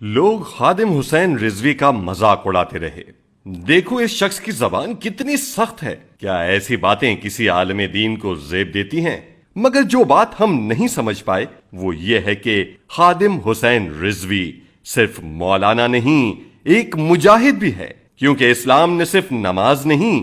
لوگ خادم حسین رضوی کا مذاق اڑاتے رہے. دیکھو اس شخص کی زبان کتنی سخت ہے. کیا ایسی باتیں کسی عالم دین کو زیب دیتی ہیں؟ مگر جو بات ہم نہیں سمجھ پائے وہ یہ ہے کہ خادم حسین رضوی صرف مولانا نہیں، ایک مجاہد بھی ہے. کیونکہ اسلام نے صرف نماز نہیں،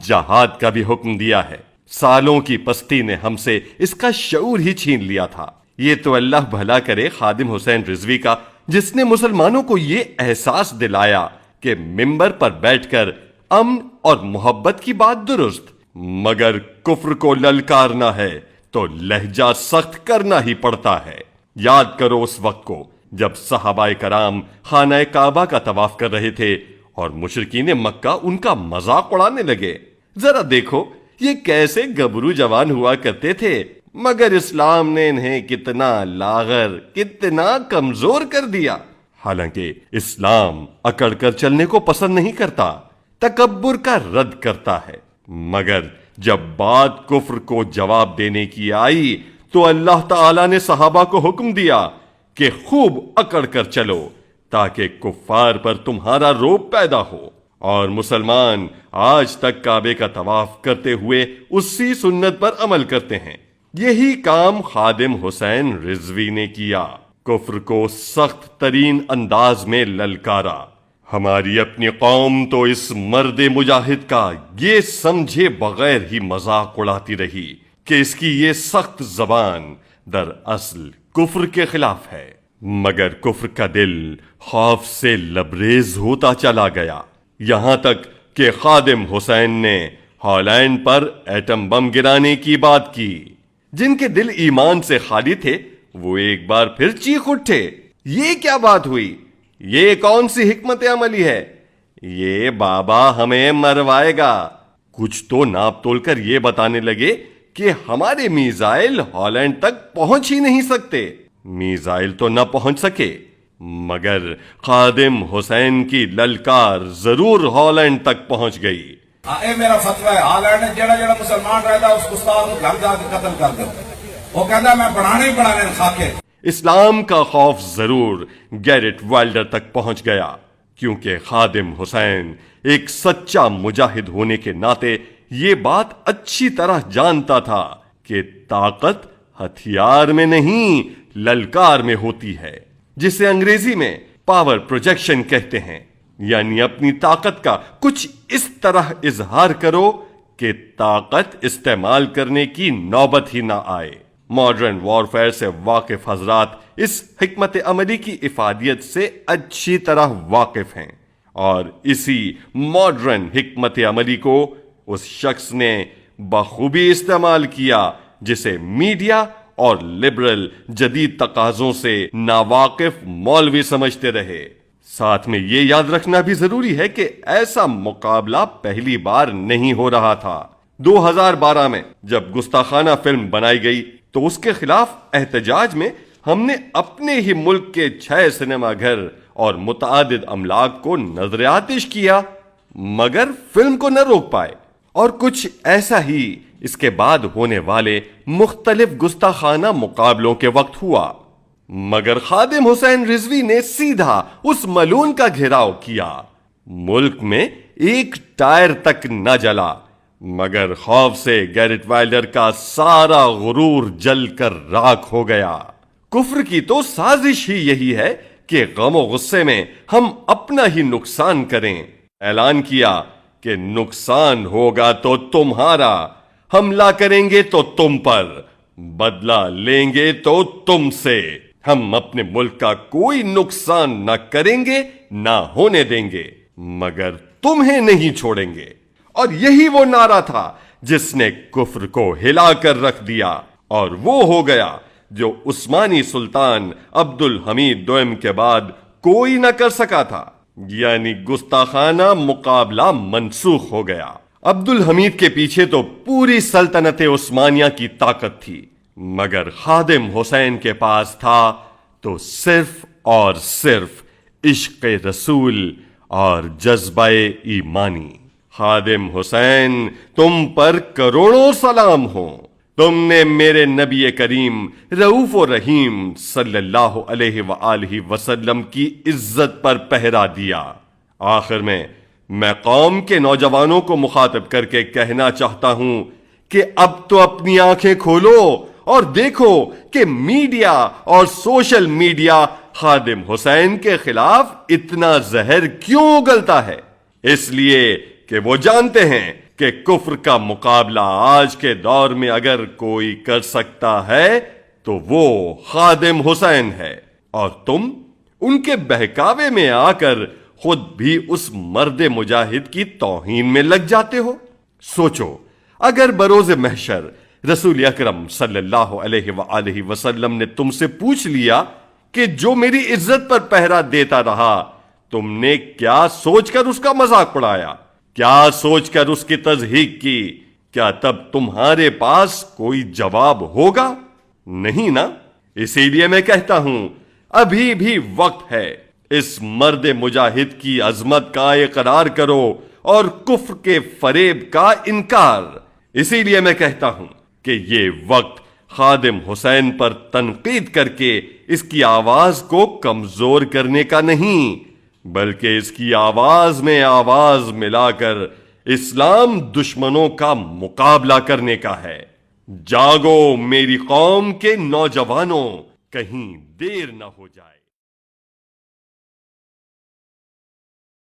جہاد کا بھی حکم دیا ہے. سالوں کی پستی نے ہم سے اس کا شعور ہی چھین لیا تھا. یہ تو اللہ بھلا کرے خادم حسین رضوی کا، جس نے مسلمانوں کو یہ احساس دلایا کہ ممبر پر بیٹھ کر امن اور محبت کی بات درست، مگر کفر کو للکارنا ہے تو لہجہ سخت کرنا ہی پڑتا ہے. یاد کرو اس وقت کو جب صحابہ کرام خانہ کعبہ کا طواف کر رہے تھے اور مشرکین مکہ ان کا مذاق اڑانے لگے. ذرا دیکھو یہ کیسے گبرو جوان ہوا کرتے تھے، مگر اسلام نے انہیں کتنا لاغر، کتنا کمزور کر دیا. حالانکہ اسلام اکڑ کر چلنے کو پسند نہیں کرتا، تکبر کا رد کرتا ہے. مگر جب بات کفر کو جواب دینے کی آئی تو اللہ تعالی نے صحابہ کو حکم دیا کہ خوب اکڑ کر چلو تاکہ کفار پر تمہارا رعب پیدا ہو. اور مسلمان آج تک کعبے کا طواف کرتے ہوئے اسی سنت پر عمل کرتے ہیں. یہی کام خادم حسین رضوی نے کیا، کفر کو سخت ترین انداز میں للکارا. ہماری اپنی قوم تو اس مرد مجاہد کا یہ سمجھے بغیر ہی مذاق اڑاتی رہی کہ اس کی یہ سخت زبان دراصل کفر کے خلاف ہے. مگر کفر کا دل خوف سے لبریز ہوتا چلا گیا، یہاں تک کہ خادم حسین نے ہالینڈ پر ایٹم بم گرانے کی بات کی. جن کے دل ایمان سے خالی تھے وہ ایک بار پھر چیخ اٹھے، یہ کیا بات ہوئی؟ یہ کون سی حکمت عملی ہے؟ یہ بابا ہمیں مروائے گا. کچھ تو ناپ تول کر یہ بتانے لگے کہ ہمارے میزائل ہالینڈ تک پہنچ ہی نہیں سکتے. میزائل تو نہ پہنچ سکے، مگر خادم حسین کی للکار ضرور ہالینڈ تک پہنچ گئی. اے میرا فتویٰ ہے، ہالینڈ جڑا جڑا مسلمان رہتا ہے اس استاد کو گھر جا کے قتل کر دو. وہ کہتا میں پڑھانے ہی پڑھانے خاکے. اسلام کا خوف ضرور گیرٹ وائلڈر تک پہنچ گیا، کیونکہ خادم حسین ایک سچا مجاہد ہونے کے ناطے یہ بات اچھی طرح جانتا تھا کہ طاقت ہتھیار میں نہیں للکار میں ہوتی ہے، جسے انگریزی میں پاور پروجیکشن کہتے ہیں. یعنی اپنی طاقت کا کچھ اس طرح اظہار کرو کہ طاقت استعمال کرنے کی نوبت ہی نہ آئے. ماڈرن وارفیئر سے واقف حضرات اس حکمت عملی کی افادیت سے اچھی طرح واقف ہیں، اور اسی ماڈرن حکمت عملی کو اس شخص نے بخوبی استعمال کیا جسے میڈیا اور لبرل جدید تقاضوں سے ناواقف مولوی سمجھتے رہے. ساتھ میں یہ یاد رکھنا بھی ضروری ہے کہ ایسا مقابلہ پہلی بار نہیں ہو رہا تھا. 2012 میں جب گستاخانہ فلم بنائی گئی تو اس کے خلاف احتجاج میں ہم نے اپنے ہی ملک کے 6 سنیما گھر اور متعدد املاک کو نظر آتش کیا، مگر فلم کو نہ روک پائے. اور کچھ ایسا ہی اس کے بعد ہونے والے مختلف گستاخانہ مقابلوں کے وقت ہوا. مگر خادم حسین رضوی نے سیدھا اس ملعون کا گھیراؤ کیا. ملک میں ایک ٹائر تک نہ جلا، مگر خوف سے گیرٹ وائلڈر کا سارا غرور جل کر راکھ ہو گیا. کفر کی تو سازش ہی یہی ہے کہ غم و غصے میں ہم اپنا ہی نقصان کریں. اعلان کیا کہ نقصان ہوگا تو تمہارا، حملہ کریں گے تو تم پر، بدلہ لیں گے تو تم سے. ہم اپنے ملک کا کوئی نقصان نہ کریں گے نہ ہونے دیں گے، مگر تمہیں نہیں چھوڑیں گے. اور یہی وہ نعرہ تھا جس نے کفر کو ہلا کر رکھ دیا، اور وہ ہو گیا جو عثمانی سلطان عبد الحمید دوئم کے بعد کوئی نہ کر سکا تھا. یعنی گستاخانہ مقابلہ منسوخ ہو گیا. عبد الحمید کے پیچھے تو پوری سلطنت عثمانیہ کی طاقت تھی، مگر خادم حسین کے پاس تھا تو صرف اور صرف عشق رسول اور جذبہ ایمانی. خادم حسین تم پر کروڑوں سلام ہوں. تم نے میرے نبی کریم رؤوف و رحیم صلی اللہ علیہ وآلہ وسلم کی عزت پر پہرا دیا۔ آخر میں قوم کے نوجوانوں کو مخاطب کر کے کہنا چاہتا ہوں کہ اب تو اپنی آنکھیں کھولو اور دیکھو کہ میڈیا اور سوشل میڈیا خادم حسین کے خلاف اتنا زہر کیوں اگلتا ہے؟ اس لیے کہ وہ جانتے ہیں کہ کفر کا مقابلہ آج کے دور میں اگر کوئی کر سکتا ہے تو وہ خادم حسین ہے، اور تم ان کے بہکاوے میں آ کر خود بھی اس مرد مجاہد کی توہین میں لگ جاتے ہو۔ سوچو، اگر بروز محشر رسول اکرم صلی اللہ علیہ وآلہ وسلم نے تم سے پوچھ لیا کہ جو میری عزت پر پہرا دیتا رہا، تم نے کیا سوچ کر اس کا مذاق اڑایا، کیا سوچ کر اس کی تضحیک کی، کیا تب تمہارے پاس کوئی جواب ہوگا؟ نہیں نا۔ اسی لیے میں کہتا ہوں ابھی بھی وقت ہے، اس مرد مجاہد کی عظمت کا اقرار کرو اور کفر کے فریب کا انکار۔ اسی لیے میں کہتا ہوں کہ یہ وقت خادم حسین پر تنقید کر کے اس کی آواز کو کمزور کرنے کا نہیں، بلکہ اس کی آواز میں آواز ملا کر اسلام دشمنوں کا مقابلہ کرنے کا ہے۔ جاگو میری قوم کے نوجوانوں، کہیں دیر نہ ہو جائے۔